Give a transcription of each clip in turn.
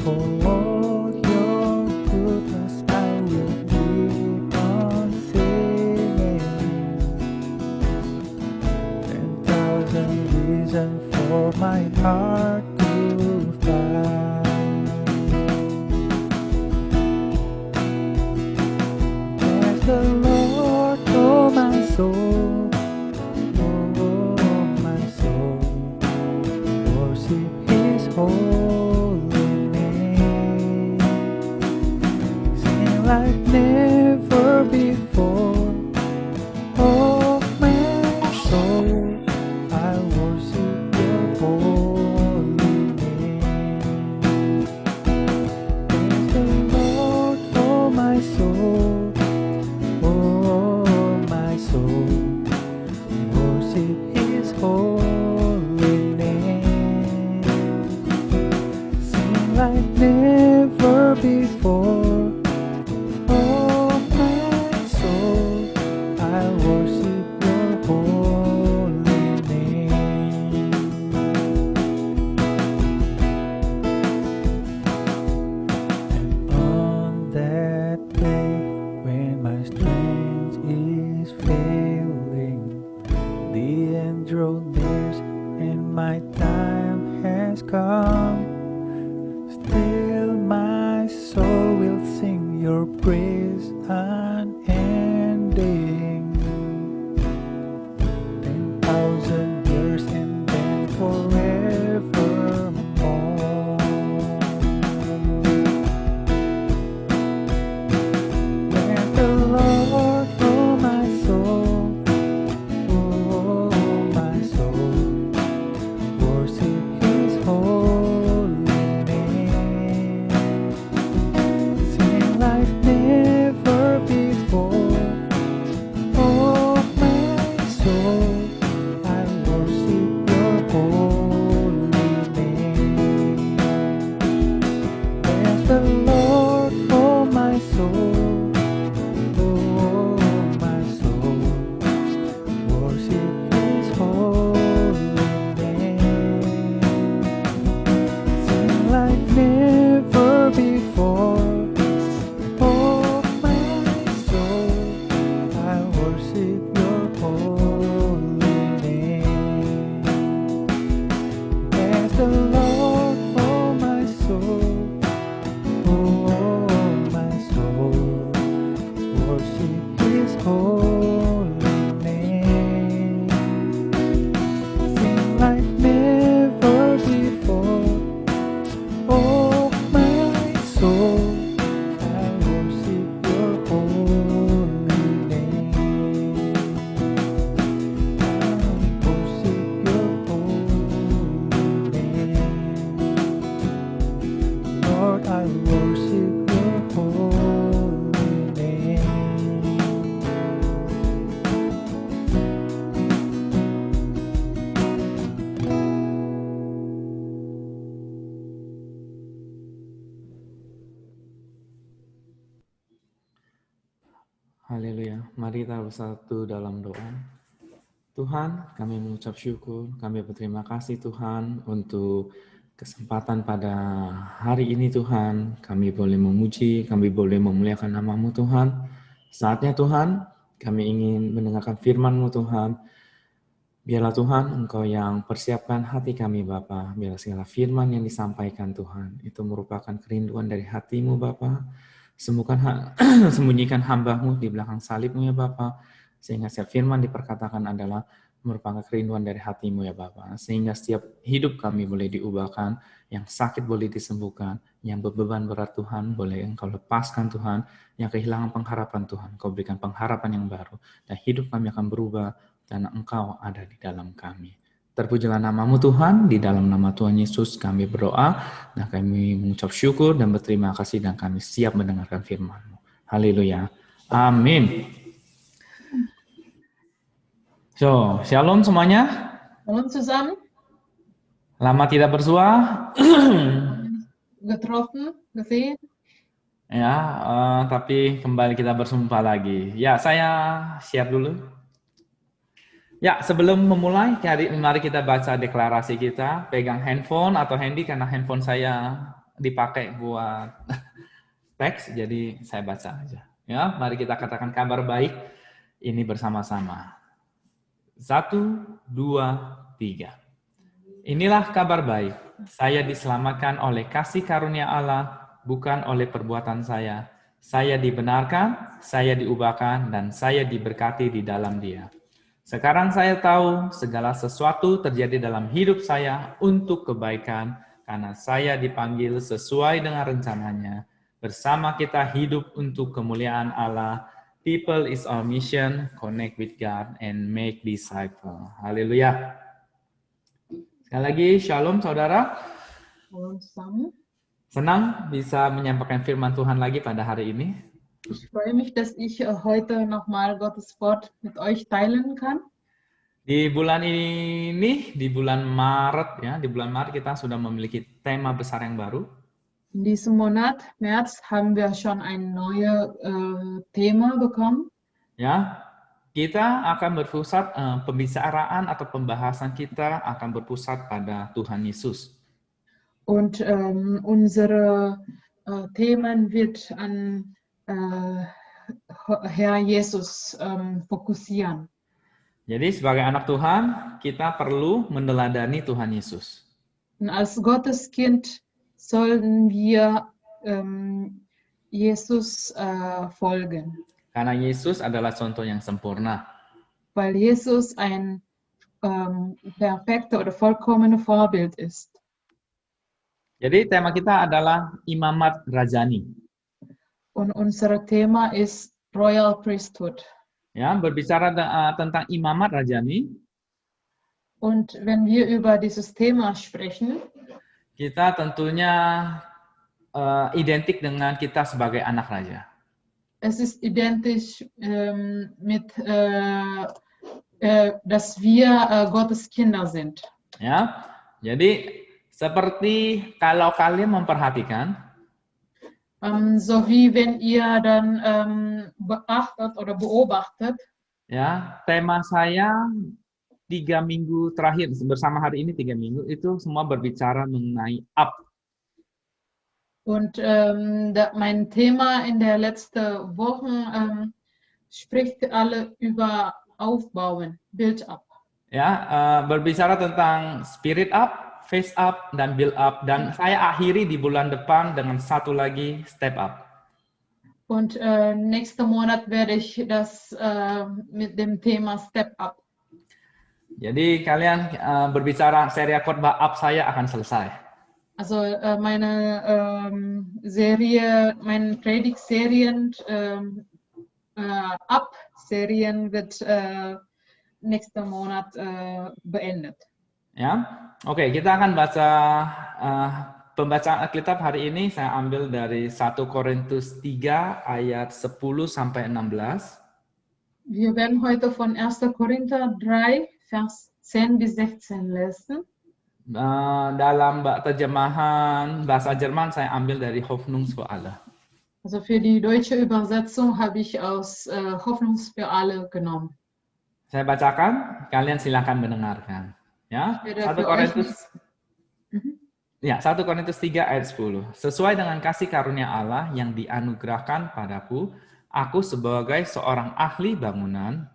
For your goodness I will keep on singing. 10,000 reasons for my heart to find. Bless the Lord, oh my soul, oh my soul, worship His holy name. Sing like never before, oh my soul, I worship Your holy name. Bless the Lord, oh my soul, oh my soul, worship His holy name. Sing like never before, oh my soul, I worship Your holy name. And on that day when my strength is failing, the end draws near and my time has come. Still my soul will sing Your praise unending. 10,000 years and then forevermore. Bless the Lord, oh my soul, oh my soul, worship His holy name. Sing like never before, oh my soul, I worship Your holy name. Bless the Lord, oh my soul, oh my soul, worship His holy name. Sing like never before, oh my soul, I worship Your holy name. Bless the Lord, oh my soul, oh my soul, worship His holy name. Sing like never before, oh my soul, I worship Your holy name. I worship Your holy name. Lord, I worship Your holy name. Haleluya. Mari kita bersatu dalam doa. Tuhan, kami mengucap syukur, kami berterima kasih Tuhan untuk kesempatan pada hari ini Tuhan. Kami boleh memuji, kami boleh memuliakan nama-Mu Tuhan. Saatnya Tuhan, kami ingin mendengarkan firman-Mu Tuhan. Biarlah Tuhan, Engkau yang persiapkan hati kami Bapa. Biarlah segala firman yang disampaikan Tuhan, itu merupakan kerinduan dari hati-Mu Bapa. Sembunyikan hamba-Mu di belakang salib-Mu ya Bapa, sehingga setiap firman diperkatakan adalah merupakan kerinduan dari hati-Mu ya Bapa, sehingga setiap hidup kami boleh diubahkan, yang sakit boleh disembuhkan, yang berbeban berat Tuhan boleh Engkau lepaskan Tuhan, yang kehilangan pengharapan Tuhan, Engkau berikan pengharapan yang baru, dan hidup kami akan berubah, karena Engkau ada di dalam kami. Terpujilah nama-Mu Tuhan, di dalam nama Tuhan Yesus kami berdoa, dan kami mengucap syukur dan berterima kasih, dan kami siap mendengarkan firman-Mu. Haleluya. Amin. So, shalom semuanya. Shalom zusammen. Lama tidak bersua. Getroffen, gesehen. Ya, tapi kembali kita bersumpah lagi. Ya, saya share dulu. Ya, sebelum memulai, mari kita baca deklarasi kita. Pegang handphone atau handy karena handphone saya dipakai buat teks, jadi saya baca aja. Ya, mari kita katakan kabar baik ini bersama-sama. 1, 2, 3. Inilah kabar baik. Saya diselamatkan oleh kasih karunia Allah, bukan oleh perbuatan saya. Saya dibenarkan, saya diubahkan, dan saya diberkati di dalam Dia. Sekarang saya tahu segala sesuatu terjadi dalam hidup saya untuk kebaikan, karena saya dipanggil sesuai dengan rencananya. Bersama kita hidup untuk kemuliaan Allah. People is our mission, connect with God, and make disciple. Haleluya. Sekali lagi, shalom saudara. Shalom zusammen. Senang bisa menyampaikan firman Tuhan lagi pada hari ini. Ich freue mich, dass ich heute nochmal Gottes Wort mit euch teilen kann. Di bulan ini, di bulan Maret ya, di bulan Maret kita sudah memiliki tema besar yang baru. In diesem Monat, März, haben wir schon ein neues Thema bekommen. Ya, kita akan berpusat pembicaraan atau pembahasan kita akan berpusat pada Tuhan Yesus. Und unsere Themen wird an Herr Jesus fokussieren. Jadi sebagai anak Tuhan, kita perlu meneladani Tuhan Yesus. Und als Gotteskind sollen wir Jesus folgen. Karena Yesus adalah contoh yang sempurna. Weil Jesus ein perfekter oder vollkommener Vorbild ist. Jadi tema kita adalah imamat rajani. Und unser Thema ist Royal Priesthood. Ya, berbicara tentang imamat rajani, Und wenn wir über dieses Thema sprechen, kita tentunya identik dengan kita sebagai anak raja. es ist identisch mit, dass wir Gottes Kinder sind. Ya, jadi seperti kalau kalian memperhatikan, So wie wenn ihr dann beachtet oder beobachtet, ya, tema saya 3 minggu terakhir bersama hari ini 3 minggu itu semua berbicara mengenai up. und mein Thema in der letzten Woche spricht alle über Aufbauen, Build up. Ya, berbicara tentang spirit up, face up, dan build up. Dan saya akhiri di bulan depan dengan satu lagi step up. Und nächsten Monat werde ich das mit dem Thema Step Up. Jadi kalian berbicara seri khotbah up saya akan selesai. Also meine Serie, meine Predigtserien Up-Serien wird nächsten Monat beendet. Ya, oke, kita akan baca pembacaan Alkitab hari ini. Saya ambil dari 1 Korintus 3 ayat 10 sampai 16. Wir werden heute von 1. Korinther 3, Vers 10 bis 16 lesen. Dalam terjemahan bahasa Jerman saya ambil dari Hoffnung für alle. Also für die deutsche Übersetzung habe ich aus Hoffnung für alle genommen. Saya bacakan, kalian silakan mendengarkan. Ya, 1 Korintus 3 ayat 10. Sesuai dengan kasih karunia Allah yang dianugerahkan padaku, aku sebagai seorang ahli bangunan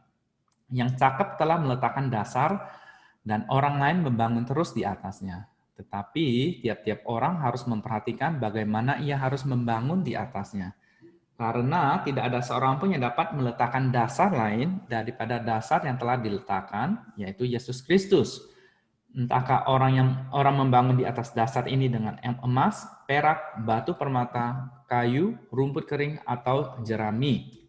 yang cakap telah meletakkan dasar dan orang lain membangun terus di atasnya. Tetapi tiap-tiap orang harus memperhatikan bagaimana ia harus membangun di atasnya. Karena tidak ada seorang pun yang dapat meletakkan dasar lain daripada dasar yang telah diletakkan, yaitu Yesus Kristus. Entahkah orang membangun di atas dasar ini dengan emas, perak, batu permata, kayu, rumput kering, atau jerami.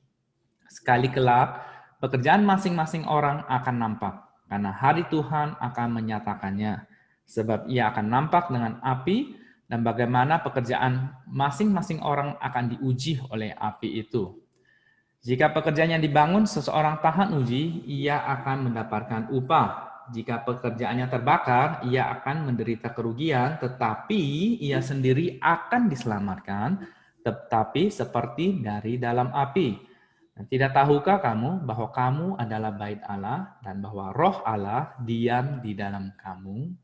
Sekali kelak, pekerjaan masing-masing orang akan nampak, karena hari Tuhan akan menyatakannya. Sebab ia akan nampak dengan api, dan bagaimana pekerjaan masing-masing orang akan diuji oleh api itu. Jika pekerjaan yang dibangun seseorang tahan uji, ia akan mendapatkan upah. Jika pekerjaannya terbakar, ia akan menderita kerugian, tetapi ia sendiri akan diselamatkan, tetapi seperti dari dalam api. Dan tidak tahukah kamu bahwa kamu adalah bait Allah dan bahwa Roh Allah diam di dalam kamu?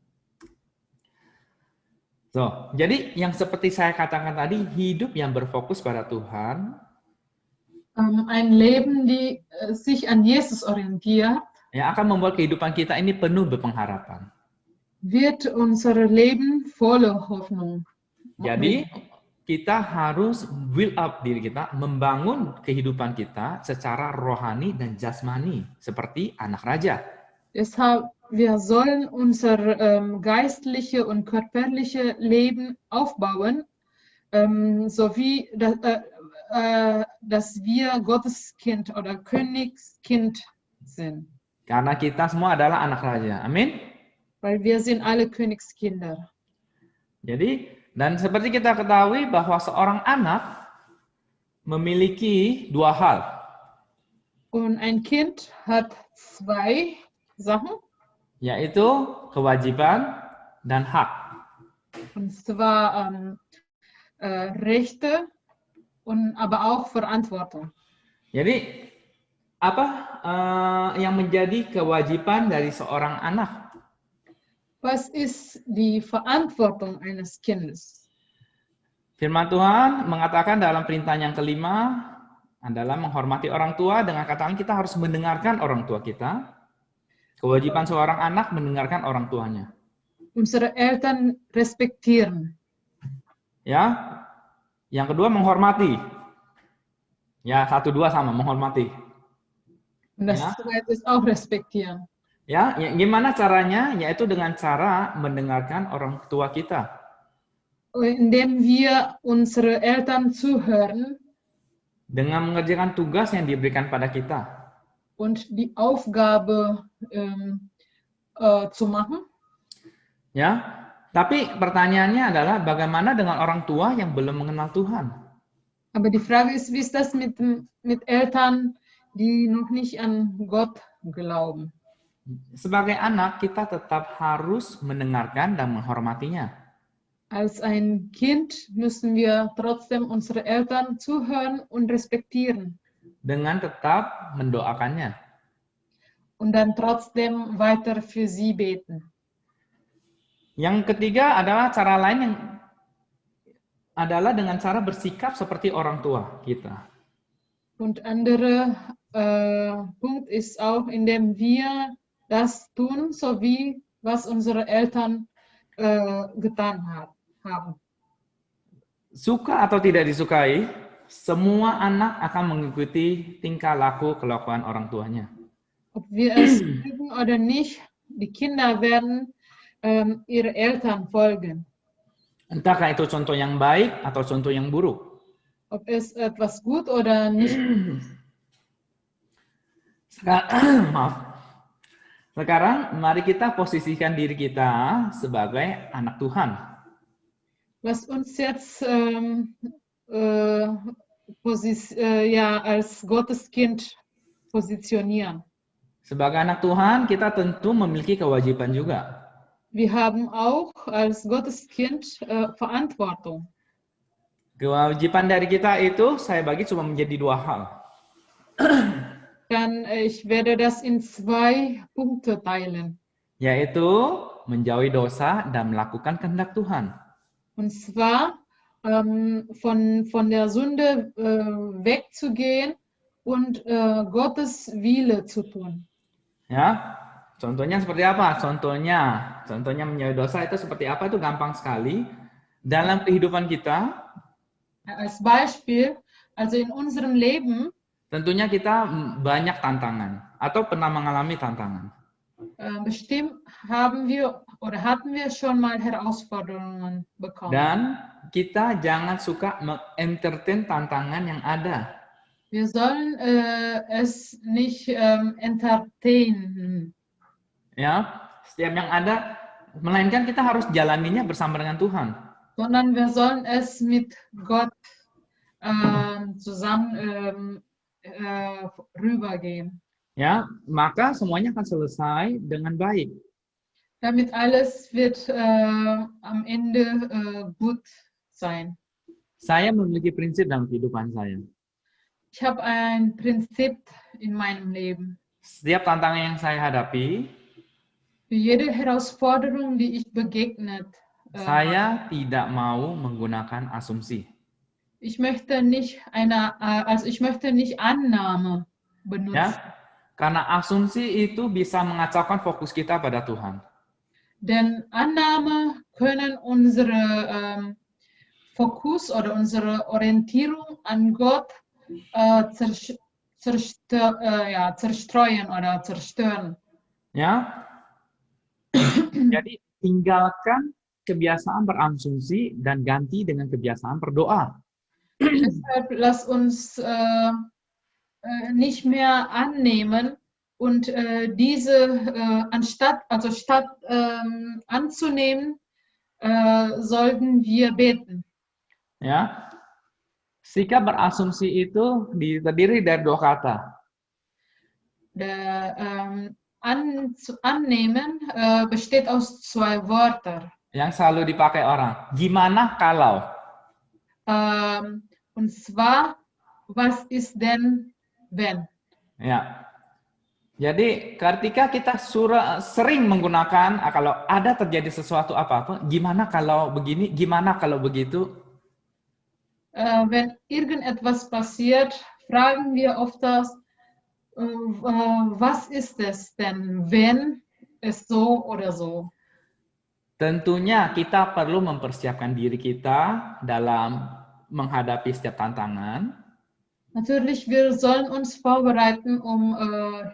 So, jadi yang seperti saya katakan tadi, hidup yang berfokus pada Tuhan, Ein Leben, die sich an Jesus orientiert, yang akan membuat kehidupan kita ini penuh berpengharapan. wird unser Leben voller Hoffnung. Jadi, kita harus build up diri kita, membangun kehidupan kita secara rohani dan jasmani, seperti anak raja. Deshalb, wir sollen unser geistliche und körperliche Leben aufbauen, sowie dass wir Gottes Kind oder Königskind sind. Karena kita semua adalah anak raja. Amin. Weil wir sind alle Königskinder. Jadi, dan seperti kita ketahui bahwa seorang anak memiliki dua hal. Und ein Kind hat zwei Sachen, Yaitu kewajiban dan hak. und zwar Rechte und aber auch Verantwortung. Jadi, apa yang menjadi kewajiban dari seorang anak? Was ist die Verantwortung eines Kindes? Firman Tuhan mengatakan dalam perintah yang kelima adalah menghormati orang tua, dengan kata kita harus mendengarkan orang tua kita. Kewajiban seorang anak mendengarkan orang tuanya. Unsere Eltern respektieren. Ya. Yang kedua menghormati. Ya, 1, 2 sama menghormati. Und das zweite ist auch respektieren. Ya, gimana caranya? Yaitu dengan cara mendengarkan orang tua kita. Indem wir unsere Eltern zuhören. Dengan mengerjakan tugas yang diberikan pada kita. Und die Aufgabe zu machen. Ya, tapi pertanyaannya adalah bagaimana dengan orang tua yang belum mengenal Tuhan? Aber die Frage ist, wie ist das mit Eltern, die noch nicht an Gott glauben? Sebagai anak, kita tetap harus mendengarkan dan menghormatinya. Als ein Kind müssen wir trotzdem unsere Eltern zuhören und respektieren. Dengan tetap mendoakannya. Und dann trotzdem weiter für sie beten. Yang ketiga adalah cara lain yang adalah dengan cara bersikap seperti orang tua kita. Und andere Punkt ist auch, indem wir das tun, so wie was unsere Eltern getan haben. Suka atau tidak disukai, semua anak akan mengikuti tingkah laku kelakuan orang tuanya. Ob wir es mögen oder nicht, die Kinder werden ihre Eltern folgen. Entahkah itu contoh yang baik atau contoh yang buruk. Ob es etwas gut oder nicht. Sekarang mari kita posisikan diri kita sebagai anak Tuhan. Lass uns jetzt als Gotteskind positionieren. Sebagai anak Tuhan, kita tentu memiliki kewajiban juga. Wir haben auch als Gotteskind Verantwortung. Kewajiban dari kita itu saya bagi cuma menjadi dua hal. Dann ich werde das in zwei Punkte teilen. Yaitu menjauhi dosa dan melakukan kehendak Tuhan. Und zwar von der Sünde wegzugehen und Gottes Wille zu tun. Ya, contohnya seperti apa? Contohnya menjauhi dosa itu seperti apa? Itu gampang sekali. Dalam kehidupan kita, als Beispiel, also in unserem Leben, tentunya kita banyak tantangan atau pernah mengalami tantangan. Bestimmt hatten wir schon mal Herausforderungen bekommen. Dan kita jangan suka mengentertain tantangan yang ada. Wir sollen es nicht entertainen. Ya, setiap yang ada, melainkan kita harus jalaninya bersama dengan Tuhan. Sondern wir sollen es mit Gott zusammen rübergehen. Ya, maka semuanya akan selesai dengan baik. Damit alles wird am Ende gut sein. Saya memiliki prinsip dalam kehidupan saya. Ich habe ein Prinzip in meinem Leben. Setiap tantangan yang saya hadapi, Für jede Herausforderung, die ich begegnet Saya tidak mau menggunakan asumsi. Ich möchte nicht Annahme benutzen. Ya, karena asumsi itu bisa mengacaukan fokus kita pada Tuhan. Denn Annahme können unsere Fokus oder unsere Orientierung an Gott zerstreuen oder zerstören. Ya, jadi tinggalkan kebiasaan berasumsi dan ganti dengan kebiasaan berdoa. Deshalb lass uns nicht mehr annehmen und statt anzunehmen, sollten wir beten. Ya, sikap berasumsi itu terdiri dari dua kata. Annehmen besteht aus zwei Wörtern. Yang selalu dipakai orang. Gimana kalau? Und zwar, was ist denn wenn? Ya. Jadi ketika kita sering menggunakan kalau ada terjadi sesuatu apa-apa, gimana kalau begini, gimana kalau begitu? Wenn irgendetwas passiert, fragen wir oft was ist es denn, wenn es so oder so? Tentunya kita perlu mempersiapkan diri kita dalam menghadapi setiap tantangan. Natürlich, wir sollen uns vorbereiten,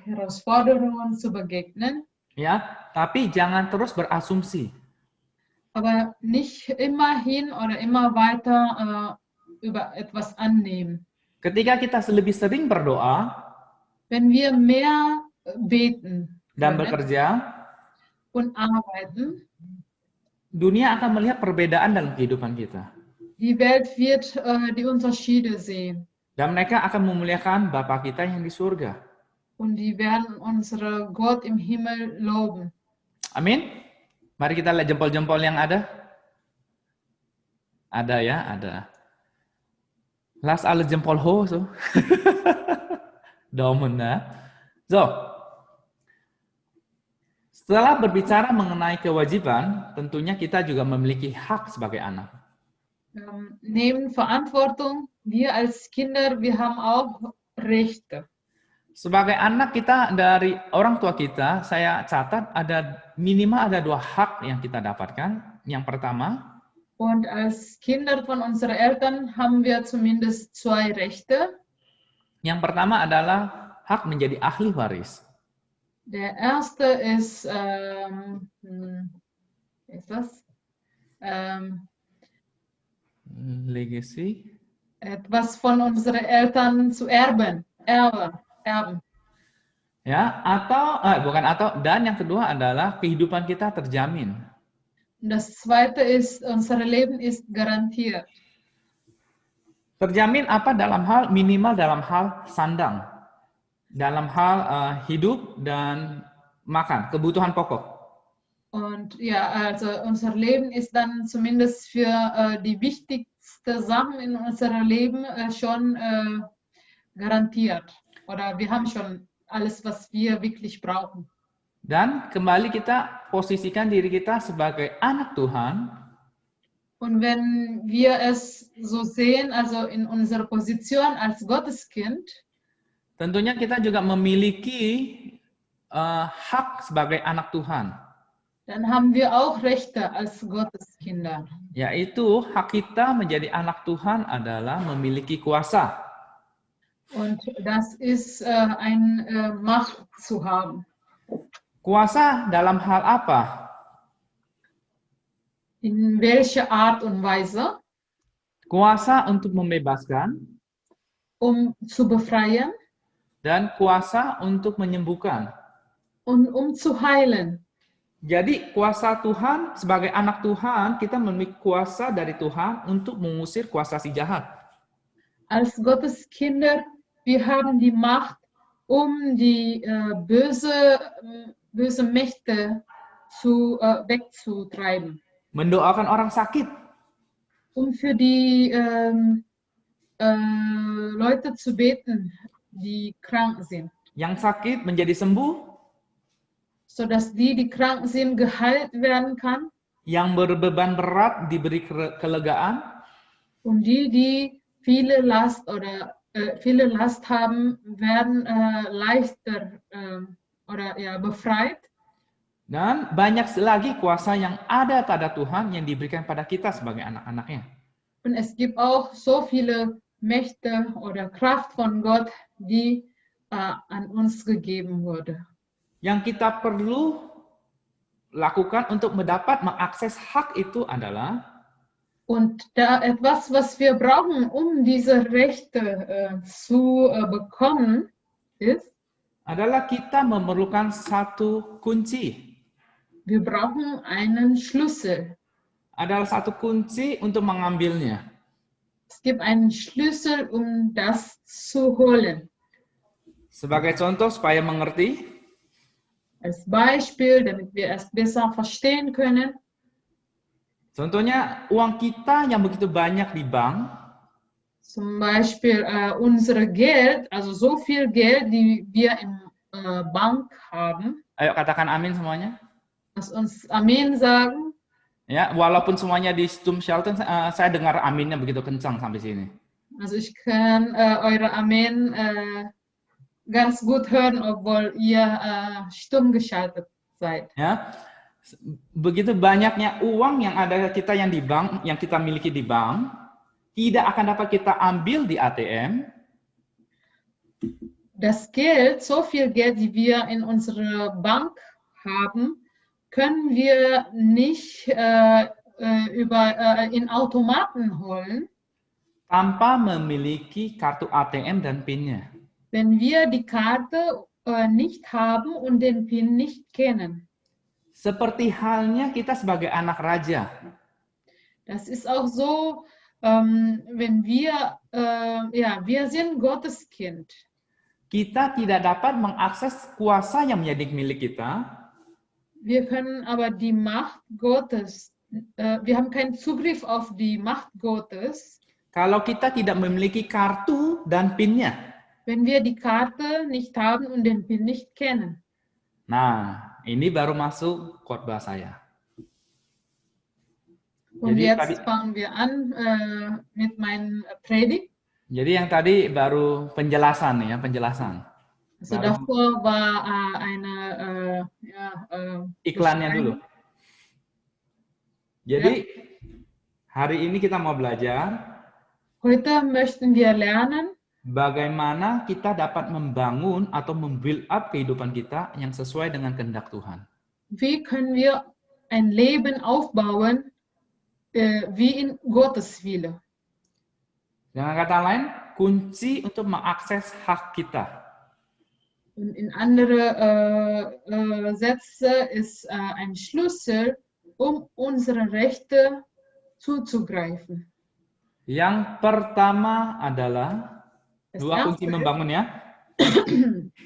Herausforderungen zu begegnen. Ya, tapi jangan terus berasumsi. Aber nicht immer hin oder immer weiter über etwas annehmen. Ketika kita lebih sering berdoa, wenn wir mehr beten dan bekerja und arbeiten, dunia akan melihat perbedaan dalam kehidupan kita. Die Welt wird die Unterschiede sehen. Dan mereka akan memuliakan Bapa kita yang di surga. Und die werden unsere Gott im Himmel loben. Amin. Mari kita lihat jempol-jempol yang ada. Ada ya, ada. Lass alle jempol hoch so. Daumen ya. So. Setelah berbicara mengenai kewajiban, tentunya kita juga memiliki hak sebagai anak. Nehmen Verantwortung. Wir als Kinder, wir haben auch Rechte. Sebagai anak kita dari orang tua kita, saya catat minimal ada 2 hak yang kita dapatkan. Yang pertama, und als Kinder von unseren Eltern haben wir zumindest 2 Rechte. Yang pertama adalah hak menjadi ahli waris. Der erste ist, ist das? Legacy. Etwas von unseren Eltern zu erben. Ya, dan yang kedua adalah kehidupan kita terjamin. Das zweite ist, unser Leben ist garantiert. Terjamin apa minimal dalam hal sandang. Dalam hal hidup dan makan, kebutuhan pokok. Und ja, also unser Leben ist dann zumindest für die wichtigsten Sachen in unserem Leben schon garantiert. Oder wir haben schon alles, was wir wirklich brauchen. Dan kembali kita posisikan diri kita sebagai anak Tuhan. Und wenn wir es so sehen, also in unserer Position als Gotteskind, tentunya kita juga memiliki hak sebagai anak Tuhan. Dann haben wir auch Rechte als Gotteskinder. Yaitu hak kita menjadi anak Tuhan adalah memiliki kuasa. Und das ist Macht zu haben. Kuasa dalam hal apa? In welcher Art und Weise? Kuasa untuk membebaskan. Zu befreien. Dan kuasa untuk menyembuhkan. Und zu heilen. Jadi kuasa Tuhan, sebagai anak Tuhan, kita memiliki kuasa dari Tuhan untuk mengusir kuasa si jahat. Als Gottes Kinder, wir haben die Macht, die böse Mächte wegzutreiben. Mendoakan orang sakit. Für die Leute zu beten, die krank sind. Yang sakit menjadi sembuh. Sodass die krank sind, geheilt werden kann. Yang berbeban berat diberi kelegaan. Und die viele Last viele Last haben, werden leichter oder ja, befreit. Dan banyak lagi kuasa yang ada pada Tuhan yang diberikan pada kita sebagai anak-anaknya. Und es gibt auch so viele Mächte oder Kraft von Gott, die an uns gegeben wurde. Yang kita perlu lakukan untuk mendapat mengakses hak itu adalah Und da etwas, was wir brauchen, um diese Rechte zu bekommen, ist, adalah kita memerlukan satu kunci. wir brauchen einen Schlüssel. Adalah satu kunci untuk mengambilnya. Es gibt einen Schlüssel, um das zu holen. Sebagai contoh supaya mengerti, Als Beispiel, damit wir es besser verstehen können. contohnya uang kita yang begitu banyak di bank, Zum Beispiel unsere Geld, also so viel Geld, die wir im Bank haben. ayo katakan amin semuanya. Lass uns Amen sagen. Ya, walaupun semuanya di Stum Shelton, saya dengar aminnya begitu kencang sampai sini. Also ich kann eure Amen ganz gut hören, obwohl ihr stumm geschaltet seid. Ya, begitu banyaknya uang yang ada kita yang di bank, yang kita miliki di bank, tidak akan dapat kita ambil di ATM. Das Geld, so viel Geld, die wir in unserer Bank haben, können wir nicht in Automaten holen, tanpa memiliki kartu ATM dan PIN-nya. wenn wir die Karte nicht haben und den PIN nicht kennen. Seperti halnya kita sebagai anak raja. Das ist auch so, wenn wir, wir sind Gottes Kind. Kita tidak dapat mengakses kuasa yang menjadi milik kita. Wir können aber die Macht Gottes, wir haben keinen Zugriff auf die Macht Gottes, kalau kita tidak memiliki kartu dan PIN-nya. wenn wir die Karte nicht haben und den PIN nicht kennen. Nah, ini baru masuk khotbah saya. Und Jadi jetzt fangen wir an mit meinem Predigt. Jadi yang tadi baru penjelasan ya, penjelasan. Also davor war eine iklannya dulu. Jadi hari ini kita mau belajar Heute möchten wir lernen, bagaimana kita dapat membangun atau membuild up kehidupan kita yang sesuai dengan kehendak Tuhan. wie können wir ein Leben aufbauen, wie in Gottes Wille. Dengan kata lain, kunci untuk mengakses hak kita. Und in andere Sätze ist ein Schlüssel, um unsere Rechte zuzugreifen. Yang pertama adalah dua kunci membangun ya.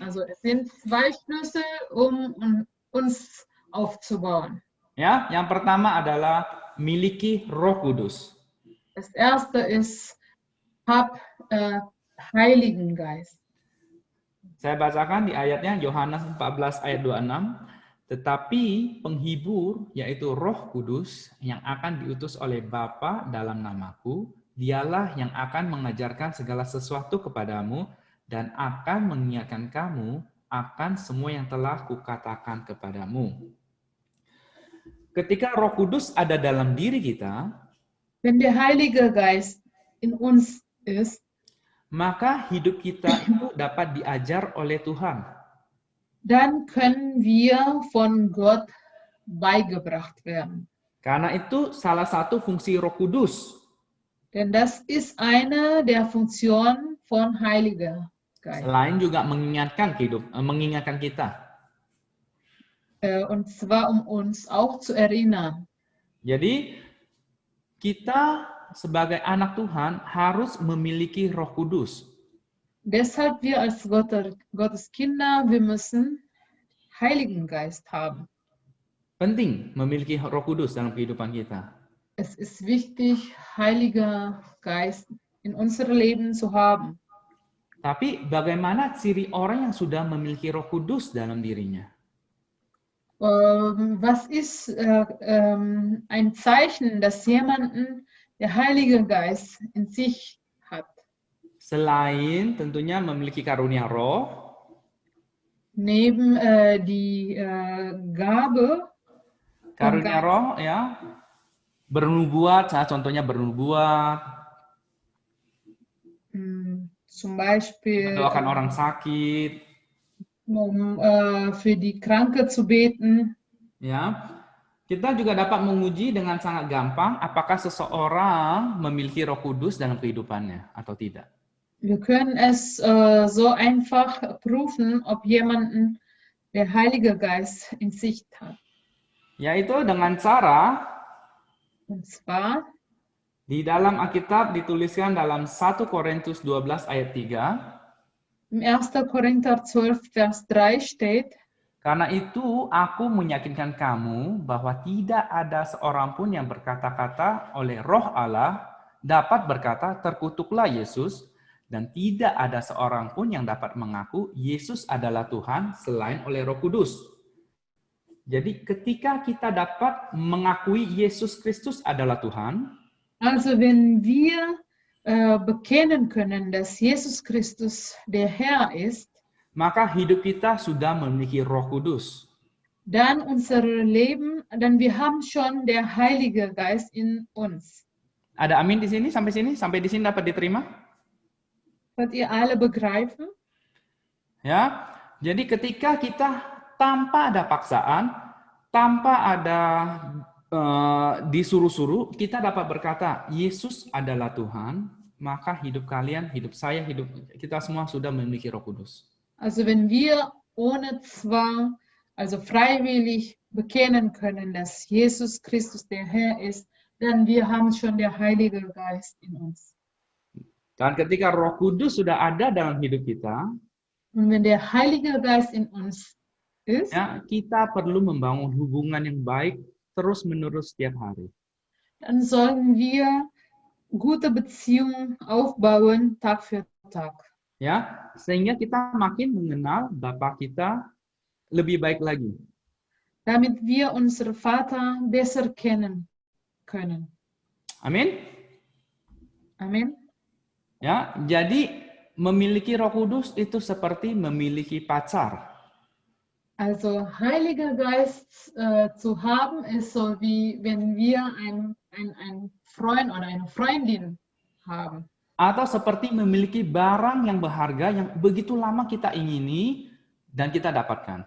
Also es sind zwei Schlüssel, um uns aufzubauen. Ya, yang pertama adalah miliki Roh Kudus. Das erste ist, hab Heiligen Geist. Saya bacakan di ayatnya Yohanes 14 ayat 26. Tetapi penghibur, yaitu Roh Kudus yang akan diutus oleh Bapa dalam namaku, dialah yang akan mengajarkan segala sesuatu kepadamu dan akan mengingatkan kamu akan semua yang telah kukatakan kepadamu. Ketika Roh Kudus ada dalam diri kita, wenn der Heilige Geist in uns ist, maka hidup kita itu dapat diajar oleh Tuhan. dann können wir von Gott beigebracht werden. Karena itu salah satu fungsi Roh Kudus. Denn das ist eine der Funktionen von Heiliger Geist. Selain juga mengingatkan kita. Und zwar um uns auch zu erinnern. Jadi kita sebagai anak Tuhan harus memiliki Roh Kudus. Deshalb wir als Gottes Kinder, wir müssen Heiligen Geist haben. Penting memiliki Roh Kudus dalam kehidupan kita. Es ist wichtig, Heiliger Geist in unserem Leben zu haben. Tapi bagaimana ciri orang yang sudah memiliki Roh Kudus dalam dirinya? Was ist ein Zeichen, dass jemanden der Heilige Geist in sich hat? Selain tentunya memiliki karunia roh, Neben die Gabe vom karunia Geist, roh ya, bernubuat, contohnya bernubuat, zum Beispiel mendoakan orang sakit, für die Kranke zu beten. ya. Kita juga dapat menguji dengan sangat gampang apakah seseorang memiliki Roh Kudus dalam kehidupannya atau tidak. Wir können es so einfach prüfen, ob jemanden der Heilige Geist in sich hat. Yaitu dengan cara Und zwar di dalam Alkitab dituliskan dalam 1 Korintus 12 ayat 3. im 1. Korinther 12, Vers 3 steht, Karena itu aku meyakinkan kamu bahwa tidak ada seorang pun yang berkata-kata oleh Roh Allah dapat berkata terkutuklah Yesus, dan tidak ada seorang pun yang dapat mengaku Yesus adalah Tuhan selain oleh Roh Kudus. Jadi ketika kita dapat mengakui Yesus Kristus adalah Tuhan, also wenn wir bekennen können, dass Jesus Christus der Herr ist, maka hidup kita sudah memiliki Roh Kudus. dann unser Leben, dann wir haben schon der Heilige Geist in uns. Ada amin di sini? Sampai di sini dapat diterima? Könnt ihr alle begreifen? Ya. Jadi ketika kita tanpa ada paksaan, tanpa ada disuruh-suruh, kita dapat berkata Yesus adalah Tuhan, maka hidup kalian, hidup saya, hidup kita semua sudah memiliki Roh Kudus. Also wenn wir ohne Zwang, also freiwillig bekennen können, dass Jesus Christus der Herr ist, dann wir haben schon der Heilige Geist in uns. Dan ketika Roh Kudus sudah ada dalam hidup kita, Und wenn der Heilige Geist in uns ist, ya, kita perlu membangun hubungan yang baik terus-menerus setiap hari. dann sollen wir gute Beziehungen aufbauen, Tag für Tag. Ya, sehingga kita makin mengenal Bapa kita lebih baik lagi. Damit wir unseren Vater besser kennen können. Amin. Amen. Ya, jadi memiliki Roh Kudus itu seperti memiliki pacar. Also Heiliger Geist zu haben ist so wie wenn wir einen Freund oder eine Freundin haben. Atau seperti memiliki barang yang berharga yang begitu lama kita ingini dan kita dapatkan.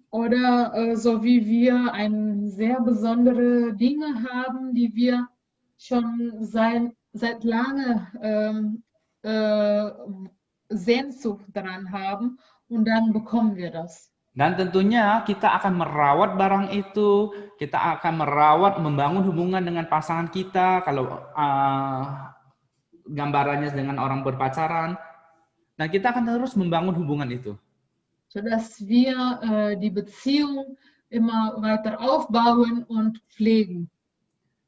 Oder so wie wir ein sehr besondere Dinge haben, die wir schon seit lange Sehnsucht daran haben und dann bekommen wir das. Dan tentunya kita akan merawat barang itu, kita akan merawat, membangun hubungan dengan pasangan kita, kalau gambarannya dengan orang berpacaran. Nah, kita akan terus membangun hubungan itu. Sodass wir die Beziehung immer weiter aufbauen und pflegen.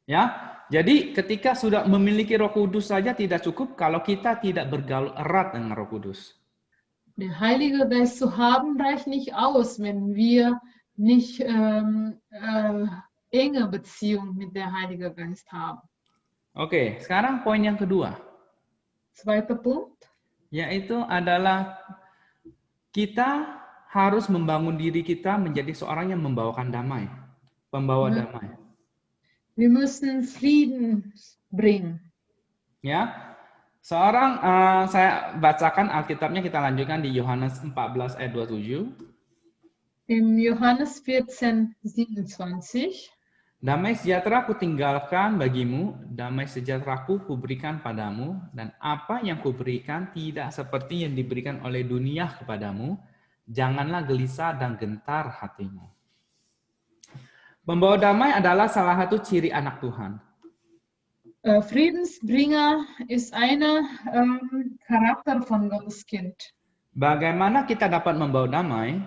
Ya, jadi ketika sudah memiliki Roh Kudus saja tidak cukup kalau kita tidak bergaul erat dengan Roh Kudus. Der Heilige Geist zu haben reicht nicht aus, wenn wir nicht enge Beziehung mit der Heilige Geist haben. Oke, sekarang poin yang kedua. Zweiter Punkt. Yaitu adalah kita harus membangun diri kita menjadi seorang yang membawakan damai. Pembawa damai. Wir müssen Frieden bringen. Ya, seorang saya bacakan Alkitabnya, kita lanjutkan di Yohanes 14 ayat 27. Im Johannes 14, 27. Damai sejahtera kutinggalkan bagimu, damai sejahtera kuberikan padamu, dan apa yang kuberikan tidak seperti yang diberikan oleh dunia kepadamu. Janganlah gelisah dan gentar hatimu. Pembawa damai adalah salah satu ciri anak Tuhan. Friedensbringer ist eine Charakter von Gottes Kind. Bagaimana kita dapat membawa damai?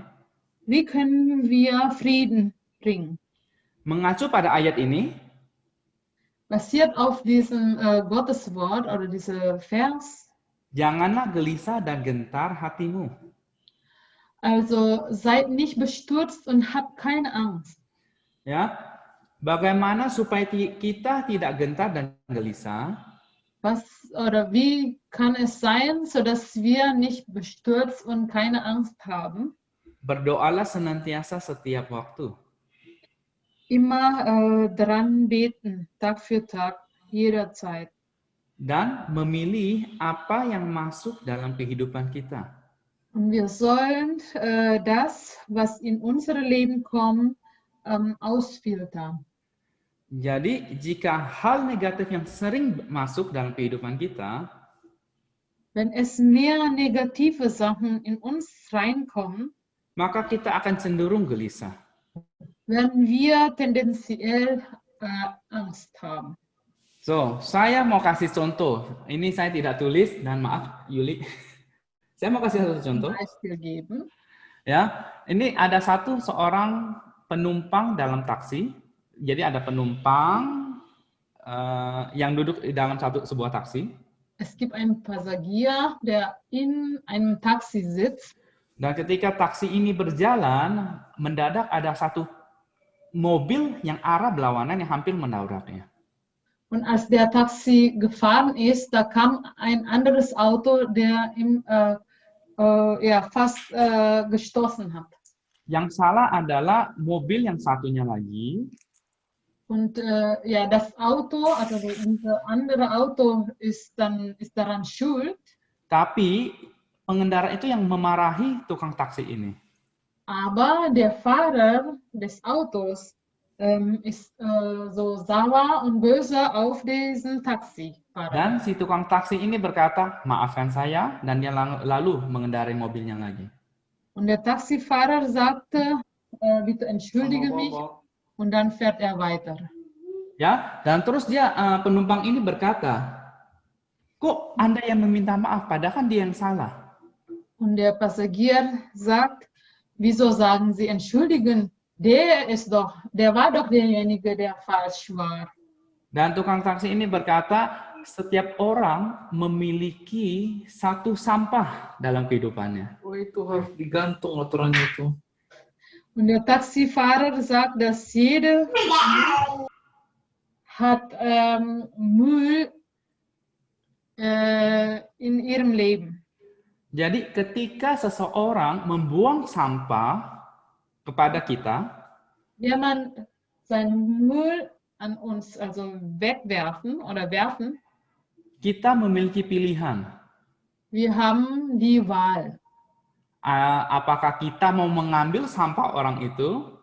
Wie können wir Frieden bringen? Mengacu pada ayat ini, Basiert auf diesem Gotteswort oder diesem Vers, janganlah gelisah dan gentar hatimu. Also seid nicht bestürzt und habt keine Angst. Ya, bagaimana supaya kita tidak gentar dan gelisah? Was oder wie kann es sein, sodass wir nicht bestürzt und keine Angst haben? Berdoalah senantiasa setiap waktu. Immer dran beten, Tag für Tag, jederzeit. Dan memilih apa yang masuk dalam kehidupan kita. Und wir sollen das, was in unser Leben kommt, ausfiltern. Jadi jika hal negatif yang sering masuk dalam kehidupan kita, Wenn es mehr negative Sachen in uns reinkommen, maka kita akan cenderung gelisah. werden wir tendenziell Angst haben. So, saya mau kasih contoh. Ini saya tidak tulis dan maaf Yuli. Saya mau kasih satu Ein contoh. Beispiel geben. Ya, ini ada seorang penumpang dalam taksi. Jadi ada penumpang yang duduk di dalam sebuah taksi. Es gibt einen Passagier, der in einem Taxi sitzt. Dan ketika taksi ini berjalan, mendadak ada satu mobil yang arah berlawanan yang hampir menabraknya. Und als der Taxi gefahren ist, da kam ein anderes Auto, der ihm fast gestoßen hat. Yang salah adalah mobil yang satunya lagi. Und das Auto, also dieses andere Auto ist daran schuld. Tapi pengendara itu yang memarahi tukang taksi ini. Aber der Fahrer des Autos ist so sauer und böse auf diesen Taxifahrer. Dan si tukang taksi ini berkata, maafkan saya, dan dia lalu mengendarai mobilnya lagi. Und der Taxifahrer sagte, bitte entschuldige mich, und dann fährt er weiter. Ya, dan terus dia penumpang ini berkata, kok Anda yang meminta maaf, padahal kan dia yang salah. Und der Passagier sagt, wieso sagen Sie entschuldigen? Der war doch derjenige, der falsch war. Dan tukang taksi ini berkata, setiap orang memiliki satu sampah dalam kehidupannya. Oh, itu harus digantung aturannya itu. Und der Taxifahrer sagt, dass jede hat Müll in ihrem Leben. Jadi ketika seseorang membuang sampah kepada kita, wenn man seinen Müll an uns also wegwerfen oder werfen, kita memiliki pilihan. Wir haben die Wahl. Apakah kita mau mengambil sampah orang itu?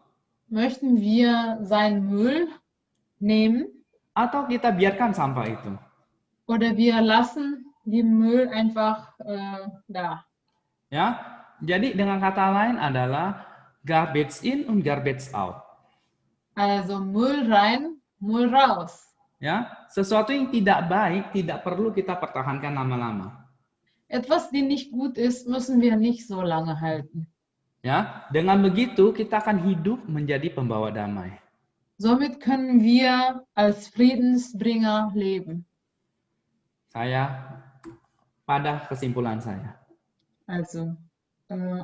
Möchten wir seinen Müll nehmen? Atau kita biarkan sampah itu? Oder wir lassen die Müll einfach da. Ya, jadi dengan kata lain adalah garbage in und garbage out. Also Müll rein, Müll raus. Ya, sesuatu yang tidak baik tidak perlu kita pertahankan lama-lama. Etwas, die nicht gut ist, müssen wir nicht so lange halten. Ya, dengan begitu kita akan hidup menjadi pembawa damai. Somit können wir als Friedensbringer leben. Pada kesimpulan saya. Also,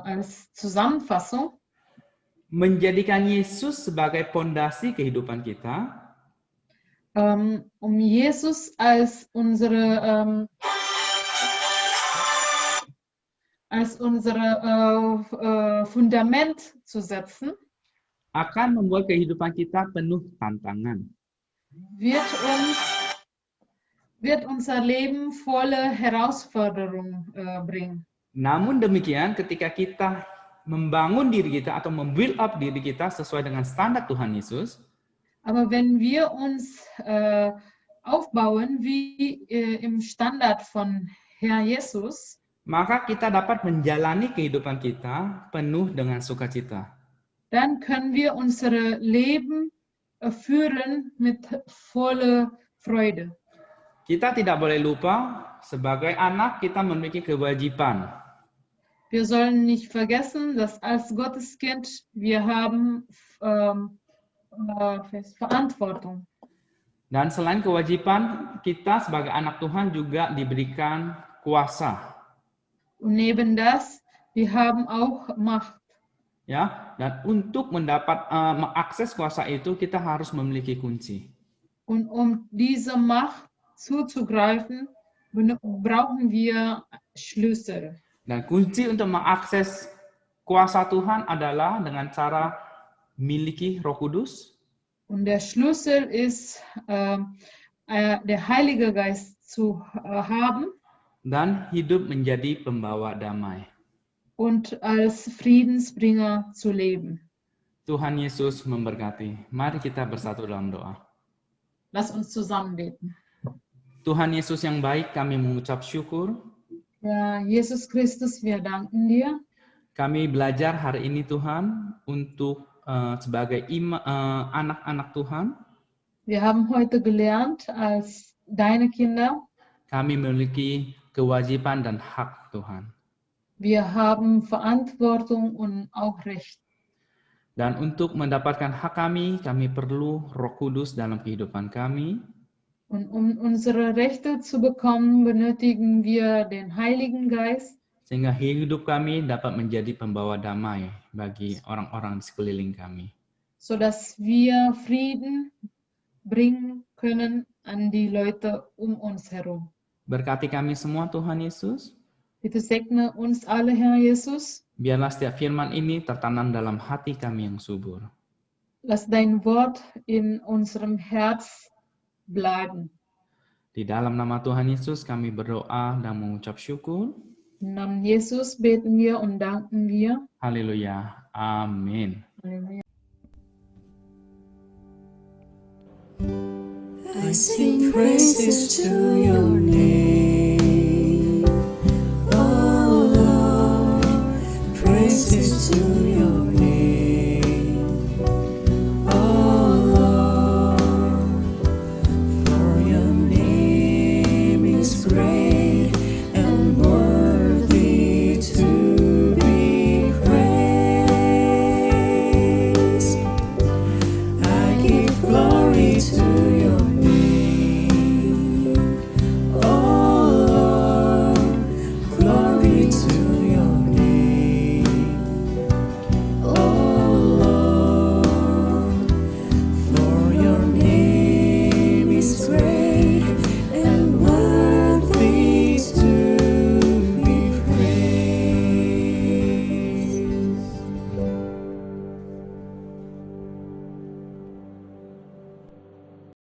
als Zusammenfassung, menjadikan Yesus sebagai pondasi kehidupan kita, Jesus als unsere Fundament zu setzen, akan membuat kehidupan kita penuh tantangan. Wird unser Leben volle Herausforderungen bringen. Namun demikian, ketika kita membangun diri kita atau membuild up diri kita sesuai dengan standar Tuhan Yesus, aber wenn wir uns aufbauen wie im Standard von Herr Jesus, maka kita dapat menjalani kehidupan kita penuh dengan sukacita. Dann können wir unsere Leben führen mit voller Freude. Kita tidak boleh lupa, sebagai anak kita memiliki kewajiban. Wir sollen nicht vergessen, dass als Gotteskind wir haben Verantwortung. Dan selain kewajiban, kita sebagai anak Tuhan juga diberikan kuasa. Und neben das die haben auch Macht. Ya, dan untuk mengakses kuasa itu kita harus memiliki kunci. Und um diese Macht zuzugreifen, brauchen wir Schlüssel. Dan kunci untuk mengakses kuasa Tuhan adalah dengan cara miliki Roh Kudus, Und der Schlüssel ist, der Heilige Geist zu haben dan hidup menjadi pembawa damai. und als Friedensbringer zu leben. Tuhan Yesus memberkati. Mari kita bersatu dalam doa. Lass uns zusammen beten. Tuhan Yesus yang baik, kami mengucap syukur. Ja, Jesus Christus, wir danken dir. Kami belajar hari ini Tuhan untuk sebagai anak-anak Tuhan. Wir haben heute gelernt, als deine Kinder, Kami memiliki kewajiban dan hak Tuhan. wir haben Verantwortung und auch Recht. Dan untuk mendapatkan hak kami perlu Roh Kudus dalam kehidupan kami. Und um unsere Rechte zu bekommen, benötigen wir den Heiligen Geist, Sehingga hidup kami dapat menjadi pembawa damai bagi orang-orang di sekeliling kami. sodass wir Frieden bringen können an die Leute um uns herum. Berkati kami semua Tuhan Yesus. Bitte segne uns alle, Herr Jesus. Biarlah setiap firman ini tertanam dalam hati kami yang subur. Lass dein Wort in unserem Herz bleiben. Di dalam nama Tuhan Yesus kami berdoa dan mengucap syukur. Im Namen Jesus beten wir und danken wir. Haleluya. Amin. Halleluja. I sing praises to your